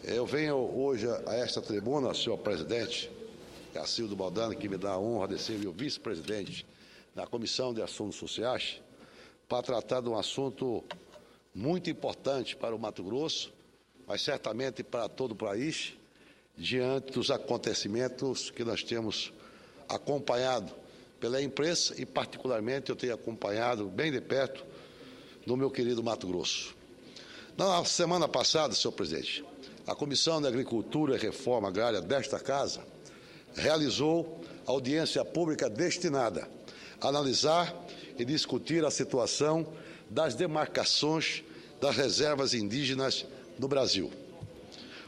Eu venho hoje a esta tribuna, senhor presidente, Cacildo Baldani, que me dá a honra de ser o vice-presidente da Comissão de Assuntos Sociais, para tratar de um assunto muito importante para o Mato Grosso, mas certamente para todo o país, diante dos acontecimentos que nós temos acompanhado pela imprensa e, particularmente, eu tenho acompanhado bem de perto no meu querido Mato Grosso. Na semana passada, senhor presidente, a Comissão de Agricultura e Reforma Agrária desta Casa realizou audiência pública destinada a analisar e discutir a situação das demarcações das reservas indígenas no Brasil.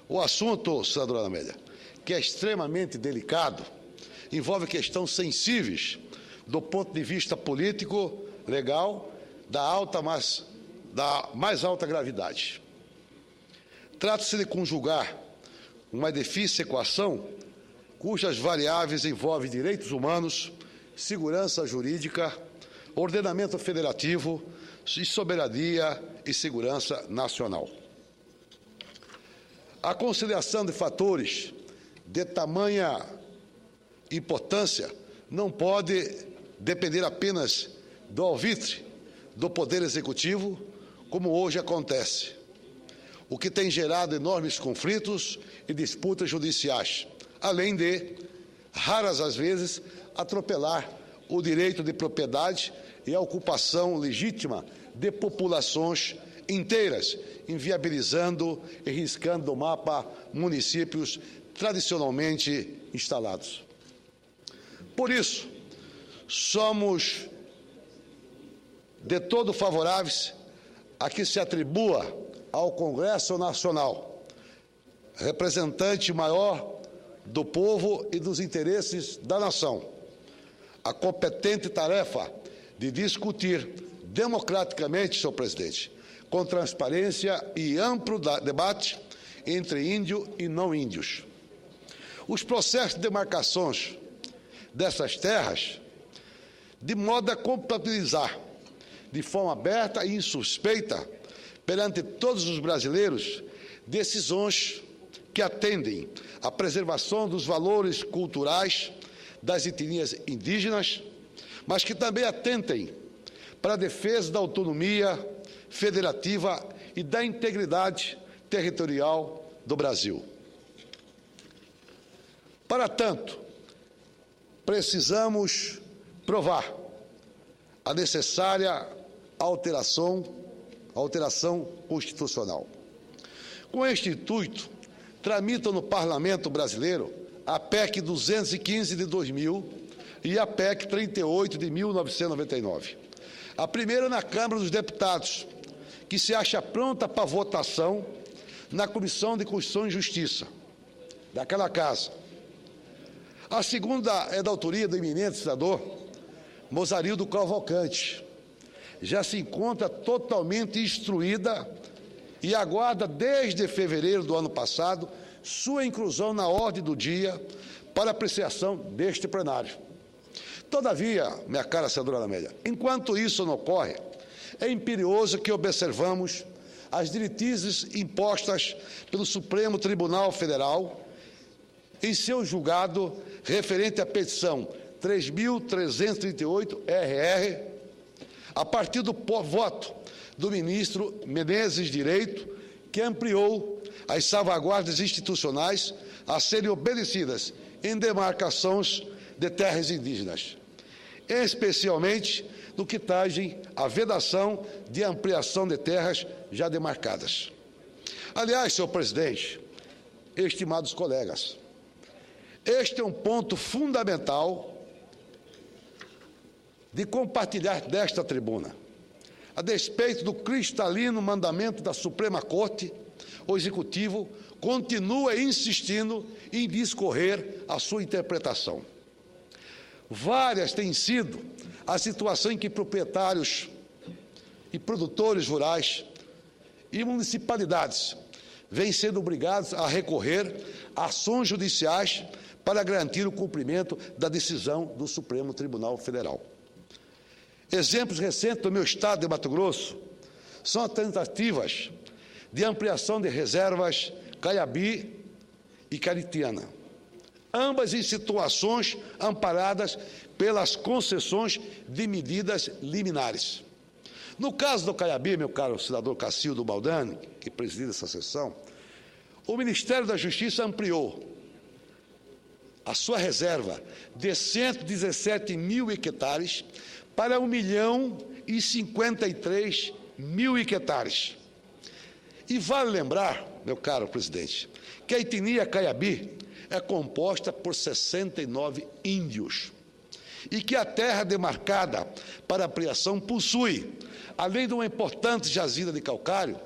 O assunto, senadora Amélia, que é extremamente delicado, envolve questões sensíveis do ponto de vista político, legal, da mais alta gravidade. Trata-se de conjugar uma difícil equação cujas variáveis envolvem direitos humanos, segurança jurídica, ordenamento federativo e soberania e segurança nacional. A conciliação de fatores de tamanha importância não pode depender apenas do alvitre do Poder Executivo, como hoje acontece, o que tem gerado enormes conflitos e disputas judiciais, além de, raras às vezes, atropelar o direito de propriedade e a ocupação legítima de populações inteiras, inviabilizando e riscando do mapa municípios tradicionalmente instalados. Por isso, somos de todo favoráveis a que se atribua ao Congresso Nacional, representante maior do povo e dos interesses da nação, a competente tarefa de discutir democraticamente, senhor presidente, com transparência e amplo debate entre índio e não índios. Os processos de demarcações dessas terras, de modo a compatibilizar de forma aberta e insuspeita perante todos os brasileiros decisões que atendem à preservação dos valores culturais das etnias indígenas, mas que também atentem para a defesa da autonomia federativa e da integridade territorial do Brasil. Para tanto, precisamos provar a necessária alteração constitucional. Com este intuito, tramitam no Parlamento brasileiro a PEC 215 de 2000 e a PEC 38 de 1999. A primeira na Câmara dos Deputados, que se acha pronta para votação na Comissão de Constituição e Justiça daquela casa. A segunda é da autoria do eminente senador Mozarildo Cavalcante. Já se encontra totalmente instruída e aguarda desde fevereiro do ano passado sua inclusão na ordem do dia para apreciação deste plenário. Todavia, minha cara senadora Amélia, enquanto isso não ocorre, é imperioso que observamos as diretrizes impostas pelo Supremo Tribunal Federal em seu julgado referente à petição 3.338-RR, a partir do voto do ministro Menezes Direito, que ampliou as salvaguardas institucionais a serem obedecidas em demarcações de terras indígenas, especialmente no que tange à vedação de ampliação de terras já demarcadas. Aliás, senhor presidente, estimados colegas, este é um ponto fundamental de compartilhar desta tribuna. A despeito do cristalino mandamento da Suprema Corte, o Executivo continua insistindo em discorrer a sua interpretação. Várias têm sido a situação em que proprietários e produtores rurais e municipalidades vêm sendo obrigados a recorrer a ações judiciais para garantir o cumprimento da decisão do Supremo Tribunal Federal. Exemplos recentes do meu estado de Mato Grosso são as tentativas de ampliação de reservas Caiabi e Caritiana, ambas em situações amparadas pelas concessões de medidas liminares. No caso do Caiabi, meu caro senador Cacildo Baldani, que preside essa sessão, o Ministério da Justiça ampliou a sua reserva de 117 mil hectares para 1.053.000 hectares. E vale lembrar, meu caro presidente, que a etnia Caiabi é composta por 69 índios e que a terra demarcada para ampliação possui, além de uma importante jazida de calcário,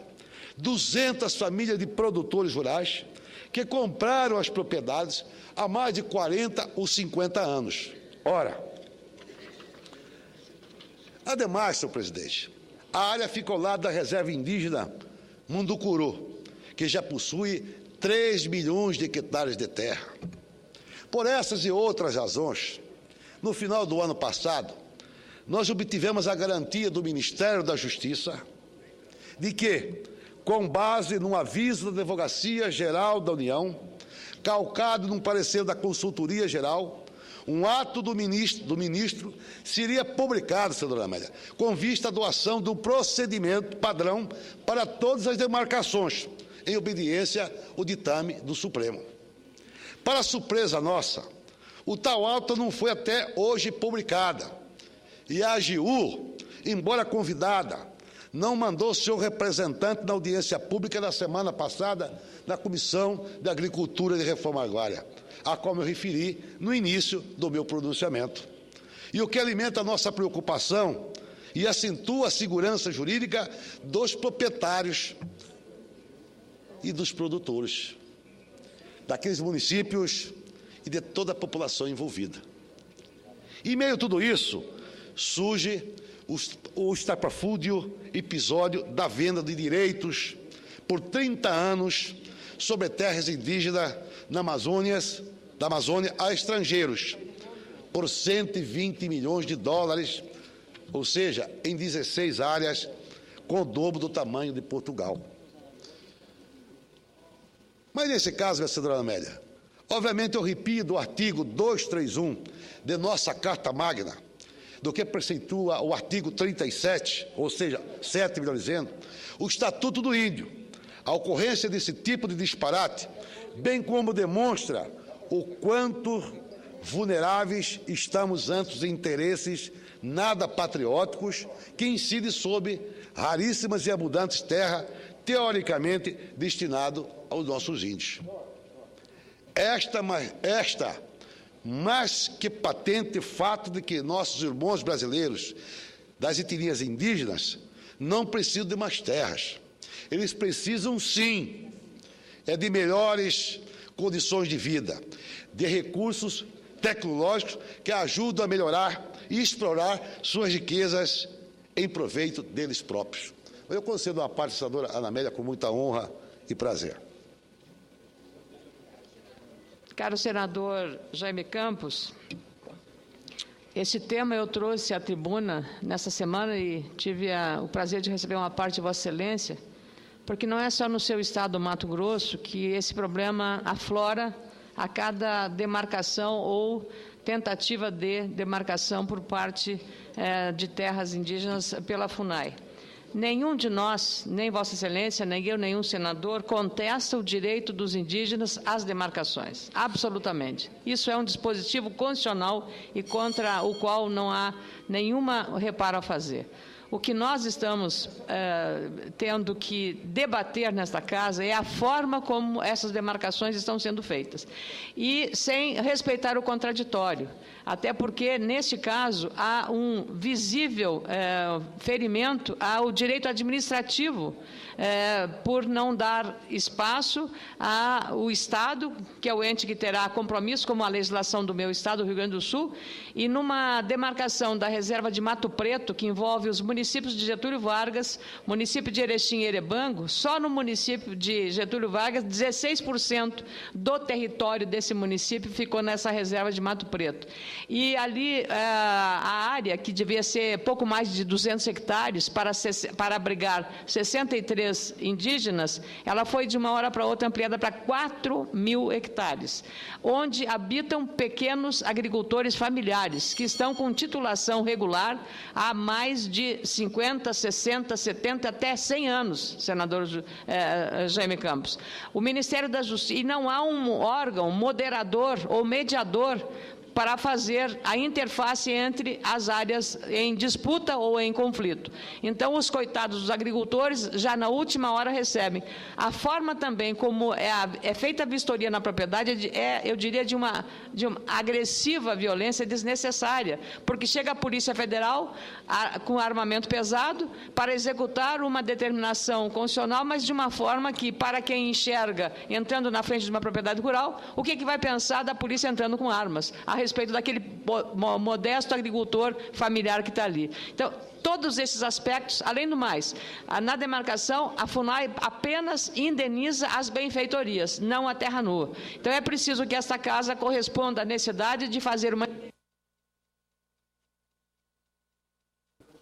200 famílias de produtores rurais que compraram as propriedades há mais de 40 ou 50 anos. Ora, ademais, senhor presidente, a área fica ao lado da reserva indígena Munducuru, que já possui 3 milhões de hectares de terra. Por essas e outras razões, no final do ano passado, nós obtivemos a garantia do Ministério da Justiça de que, com base num aviso da Advocacia Geral da União, calcado num parecer da Consultoria Geral, um ato do ministro seria publicado, senadora Amélia, com vista à doação do procedimento padrão para todas as demarcações, em obediência ao ditame do Supremo. Para surpresa nossa, o tal auto não foi até hoje publicada, e a AGU, embora convidada, não mandou seu representante na audiência pública da semana passada na Comissão de Agricultura e de Reforma Agrária, a qual me referi no início do meu pronunciamento. E o que alimenta a nossa preocupação e acentua a segurança jurídica dos proprietários e dos produtores, daqueles municípios e de toda a população envolvida. Em meio a tudo isso, surge o estapafúrdio episódio da venda de direitos por 30 anos sobre terras indígenas da Amazônia a estrangeiros, por 120 milhões de dólares, ou seja, em 16 áreas, com o dobro do tamanho de Portugal. Mas nesse caso, minha senadora Amélia, obviamente eu repito o artigo 231 de nossa Carta Magna, do que preceitua o artigo 37, ou seja, 7, melhor dizendo, o Estatuto do Índio. A ocorrência desse tipo de disparate, bem como demonstra o quanto vulneráveis estamos ante os interesses nada patrióticos que incidem sobre raríssimas e abundantes terras teoricamente destinadas aos nossos índios. Esta mais que patente fato de que nossos irmãos brasileiros das etnias indígenas não precisam de mais terras. Eles precisam, sim, de melhores condições de vida, de recursos tecnológicos que ajudam a melhorar e explorar suas riquezas em proveito deles próprios. Eu concedo uma parte, senadora Ana Amélia, com muita honra e prazer. Caro senador Jaime Campos, esse tema eu trouxe à tribuna nessa semana e tive o prazer de receber uma parte de Vossa Excelência, porque não é só no seu estado do Mato Grosso que esse problema aflora a cada demarcação ou tentativa de demarcação por parte de terras indígenas pela FUNAI. Nenhum de nós, nem Vossa Excelência, nem eu, nenhum senador, contesta o direito dos indígenas às demarcações, absolutamente. Isso é um dispositivo constitucional e contra o qual não há nenhuma reparo a fazer. O que nós estamos tendo que debater nesta casa é a forma como essas demarcações estão sendo feitas. E sem respeitar o contraditório, até porque, neste caso, há um visível ferimento ao direito administrativo por não dar espaço ao Estado, que é o ente que terá compromisso, como a legislação do meu Estado, do Rio Grande do Sul, e numa demarcação da reserva de Mato Preto, que envolve os municípios municípios de Getúlio Vargas, município de Erechim e Erebango. Só no município de Getúlio Vargas, 16% do território desse município ficou nessa reserva de Mato Preto. E ali, a área, que devia ser pouco mais de 200 hectares para abrigar 63 indígenas, ela foi de uma hora para outra ampliada para 4.000 hectares, onde habitam pequenos agricultores familiares, que estão com titulação regular há mais de 50, 60, 70, até 100 anos, senador Jaime Campos. O Ministério da Justiça, e não há um órgão moderador ou mediador para fazer a interface entre as áreas em disputa ou em conflito. Então, os coitados dos agricultores, já na última hora, recebem. A forma também como é feita a vistoria na propriedade eu diria, de uma agressiva violência desnecessária, porque chega a Polícia Federal com armamento pesado para executar uma determinação constitucional, mas de uma forma que, para quem enxerga entrando na frente de uma propriedade rural, o que vai pensar da polícia entrando com armas a respeito daquele modesto agricultor familiar que está ali. Então, todos esses aspectos, além do mais, na demarcação, a FUNAI apenas indeniza as benfeitorias, não a terra nua. Então, é preciso que esta casa corresponda à necessidade de fazer uma...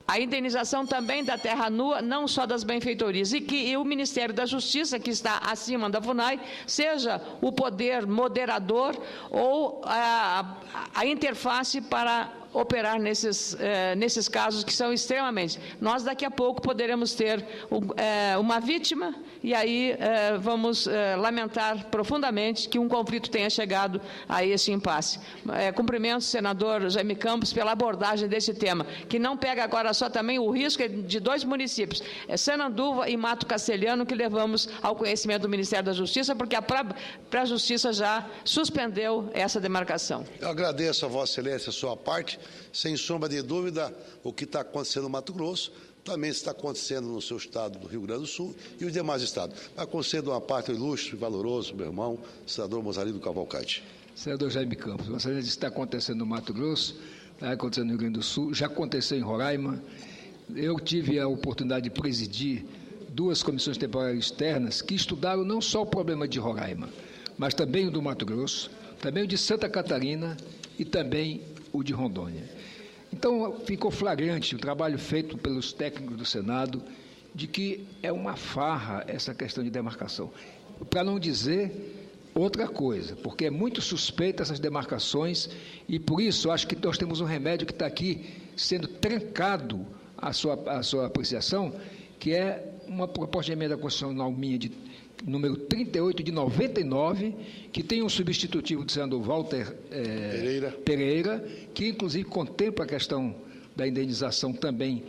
A indenização também da terra nua, não só das benfeitorias, e que o Ministério da Justiça, que está acima da FUNAI, seja o poder moderador ou a interface para operar nesses casos que são extremamente... Nós, daqui a pouco, poderemos ter uma vítima e aí vamos lamentar profundamente que um conflito tenha chegado a esse impasse. Cumprimento o senador Jaime Campos pela abordagem desse tema, que não pega agora só também o risco de 2 municípios, Sananduva e Mato Castelhano, que levamos ao conhecimento do Ministério da Justiça, porque a própria Justiça já suspendeu essa demarcação. Eu agradeço a Vossa Excelência a sua parte. Sem sombra de dúvida, o que está acontecendo no Mato Grosso também está acontecendo no seu estado do Rio Grande do Sul e os demais estados. Mas concedo uma parte ilustre e valoroso, meu irmão, senador Mozarino Cavalcante. Senador Jaime Campos, Vossa Excelência, está acontecendo no Mato Grosso, está acontecendo no Rio Grande do Sul, já aconteceu em Roraima. Eu tive a oportunidade de presidir 2 comissões temporárias externas que estudaram não só o problema de Roraima, mas também o do Mato Grosso, também o de Santa Catarina e também o de Rondônia. Então, ficou flagrante o trabalho feito pelos técnicos do Senado de que é uma farra essa questão de demarcação. Para não dizer outra coisa, porque é muito suspeita essas demarcações e, por isso, acho que nós temos um remédio que está aqui sendo trancado à sua apreciação, que é uma proposta de emenda constitucional minha de número 38 de 99, que tem um substitutivo do senador Walter Pereira, que inclusive contempla a questão da indenização também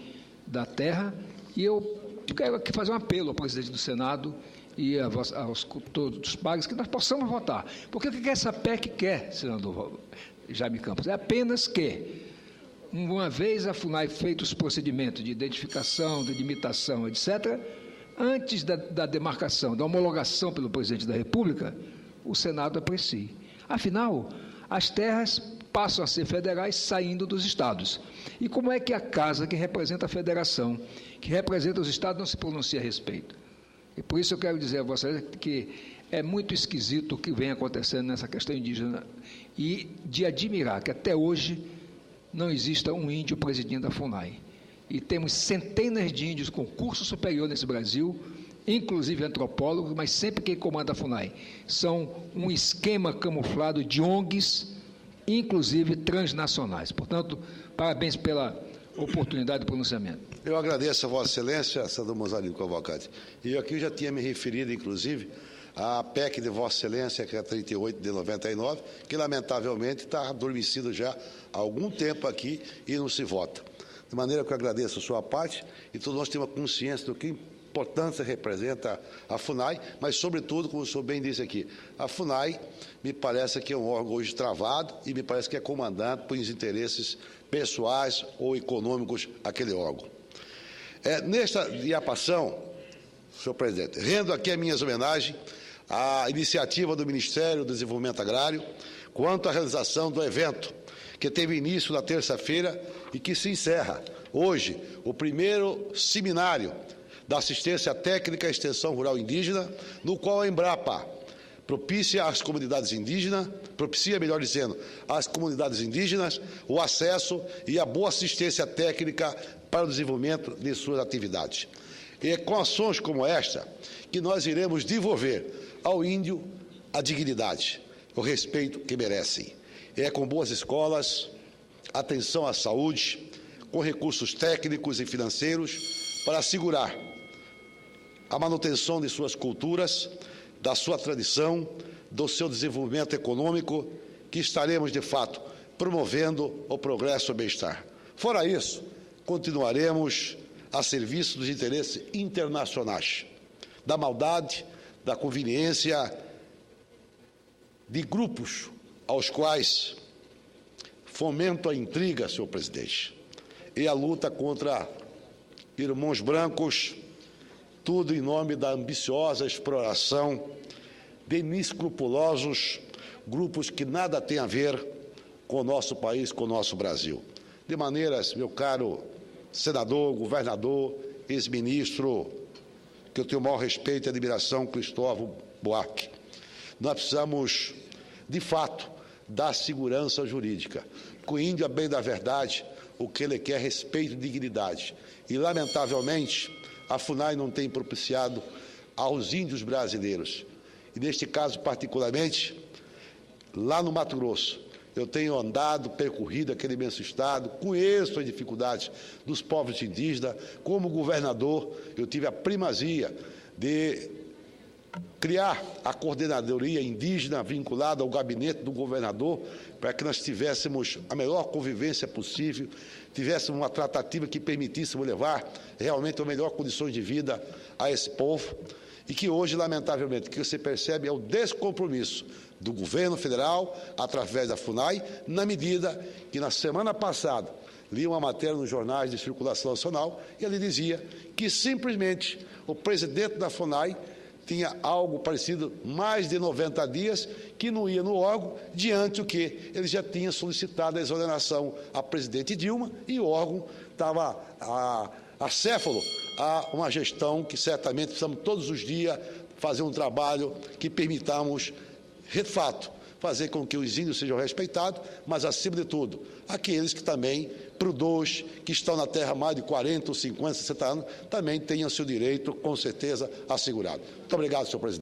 da terra, e eu quero aqui fazer um apelo ao presidente do Senado e aos todos os pares que nós possamos votar. Porque o que essa PEC quer, senador Jaime Campos? É apenas que, uma vez a FUNAI feito os procedimentos de identificação, de limitação, etc., antes da demarcação, da homologação pelo presidente da República, o Senado aprecie. Afinal, as terras passam a ser federais saindo dos estados. E como é que a casa que representa a federação, que representa os estados, não se pronuncia a respeito? E por isso eu quero dizer a vocês que é muito esquisito o que vem acontecendo nessa questão indígena e de admirar que até hoje não exista um índio presidindo a FUNAI. E temos centenas de índios com curso superior nesse Brasil, inclusive antropólogos, mas sempre quem comanda a FUNAI são um esquema camuflado de ONGs, inclusive transnacionais. Portanto, parabéns pela oportunidade de pronunciamento. Eu agradeço a Vossa Excelência, senador Mozarino Cavalcante. E eu aqui já tinha me referido, inclusive, à PEC de Vossa Excelência, que é 38 de 99, que lamentavelmente está adormecido já há algum tempo aqui e não se vota. De maneira que eu agradeço a sua parte e todos nós temos consciência do que importância representa a FUNAI, mas, sobretudo, como o senhor bem disse aqui, a FUNAI me parece que é um órgão hoje travado e me parece que é comandado por interesses pessoais ou econômicos aquele órgão. Nesta diapação, senhor presidente, rendo aqui as minhas homenagens à iniciativa do Ministério do Desenvolvimento Agrário quanto à realização do evento que teve início na terça-feira e que se encerra hoje, o primeiro seminário da assistência técnica à extensão rural indígena, no qual a Embrapa propicia, melhor dizendo, às comunidades indígenas o acesso e a boa assistência técnica para o desenvolvimento de suas atividades. E é com ações como esta que nós iremos devolver ao índio a dignidade, o respeito que merecem. É com boas escolas, atenção à saúde, com recursos técnicos e financeiros para assegurar a manutenção de suas culturas, da sua tradição, do seu desenvolvimento econômico, que estaremos, de fato, promovendo o progresso e o bem-estar. Fora isso, continuaremos a serviço dos interesses internacionais, da maldade, da conveniência de grupos aos quais fomentam a intriga, senhor presidente, e a luta contra irmãos brancos, tudo em nome da ambiciosa exploração de inescrupulosos grupos que nada têm a ver com o nosso país, com o nosso Brasil. De maneiras, meu caro senador, governador, ex-ministro, que eu tenho o maior respeito e admiração, Cristóvão Buarque, nós precisamos, de fato, dar segurança jurídica. Que o índio, a bem da verdade, o que ele quer é respeito e dignidade. E, lamentavelmente, a FUNAI não tem propiciado aos índios brasileiros. E, neste caso, particularmente, lá no Mato Grosso, eu tenho andado, percorrido aquele imenso estado, conheço as dificuldades dos povos indígenas. Como governador, eu tive a primazia de criar a coordenadoria indígena vinculada ao gabinete do governador, para que nós tivéssemos a melhor convivência possível, tivéssemos uma tratativa que permitisse levar realmente as melhores condições de vida a esse povo, e que hoje, lamentavelmente, o que você percebe é o descompromisso do governo federal, através da FUNAI, na medida que, na semana passada, li uma matéria nos jornais de circulação nacional, e ele dizia que, simplesmente, o presidente da FUNAI tinha algo parecido, mais de 90 dias, que não ia no órgão, diante do que ele já tinha solicitado a exoneração à presidente Dilma, e o órgão estava acéfalo a uma gestão que certamente precisamos todos os dias fazer um trabalho que permitamos, de fato, fazer com que os índios sejam respeitados, mas, acima de tudo, aqueles que também, produz, que estão na terra há mais de 40, 50, 60 anos, também tenham seu direito, com certeza, assegurado. Muito obrigado, senhor presidente.